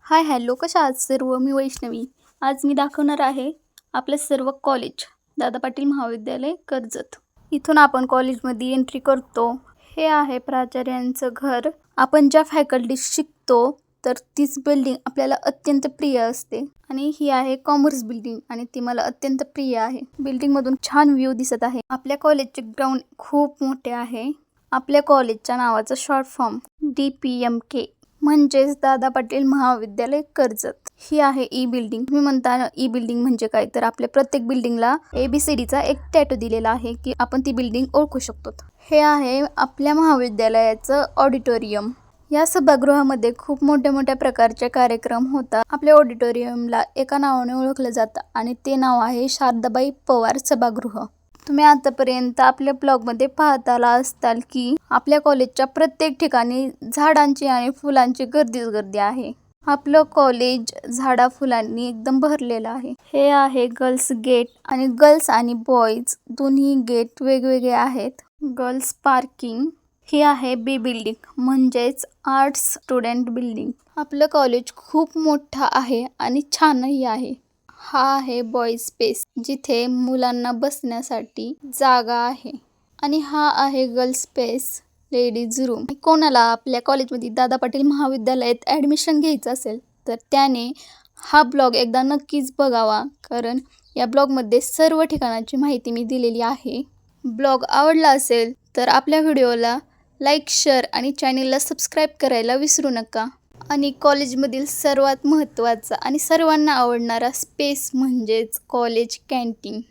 Hi hello, कशा आहात सर्व? मी वैष्णवी. आज मी दाखवणार आहे आपले सर्व कॉलेज. दादा पाटील महाविद्यालय कर्जत. इथून आपण कॉलेजमध्ये एंट्री करतो. हे आहे प्राचार्यांचं घर. आपण ज्या फॅकल्टी शिकतो तर तीच बिल्डिंग आपल्याला अत्यंत प्रिय असते आणि ही आहे कॉमर्स बिल्डिंग आणि ती मला अत्यंत प्रिय आहे. बिल्डिंग मधून छान व्ह्यू दिसत आहे. आपल्या कॉलेजचे ग्राउंड खूप मोठे आहे. आपल्या कॉलेजच्या नावाचं शॉर्ट फॉर्म DPMK म्हणजेच दादा पाटील महाविद्यालय कर्जत. ही आहे ई बिल्डिंग. तुम्ही म्हणता ई बिल्डिंग म्हणजे काय, तर आपल्या प्रत्येक बिल्डिंगला ABCDचा एक टॅटू दिलेला आहे की आपण ती बिल्डिंग ओळखू शकतो. हे आहे आपल्या महाविद्यालयाचं ऑडिटोरियम. या सभागृहामध्ये खूप मोठ्या प्रकारचे कार्यक्रम होतात. आपल्या ऑडिटोरियमला एका नावाने ओळखलं जातं आणि ते नाव आहे शारदाबाई पवार सभागृह. तुम्ही आतापर्यंत आपल्या ब्लॉगमध्ये पाहत आला असताल की आपल्या कॉलेजच्या प्रत्येक ठिकाणी झाडांची आणि फुलांची गर्दी आहे. आपलं कॉलेज झाडा फुलांनी एकदम भरलेलं आहे. हे आहे गर्ल्स गेट आणि गर्ल्स आणि बॉईज दोन्ही गेट वेगवेगळे आहेत. Girls parking. ही आहे B बिल्डिंग म्हणजेच आर्ट्स स्टुडंट बिल्डिंग. आपलं कॉलेज खूप मोठं आहे आणि छानही आहे. हा आहे बॉईज स्पेस जिथे मुलांना बसण्यासाठी जागा आहे आणि हा आहे गर्ल्स स्पेस लेडीज रूम. कोणाला आपल्या कॉलेजमध्ये दादा पाटील महाविद्यालयात ॲडमिशन घ्यायचं असेल तर त्याने हा ब्लॉग एकदा नक्कीच बघावा, कारण या ब्लॉगमध्ये सर्व ठिकाणाची माहिती मी दिलेली आहे. ब्लॉग आवडला असेल तर आपल्या व्हिडिओला लाईक, शेअर आणि चॅनेलला सबस्क्राईब करायला विसरू नका. आणि कॉलेजमधील सर्वात महत्त्वाचा आणि सर्वांना आवडणारा स्पेस म्हणजेच college canteen.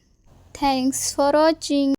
Thanks for watching.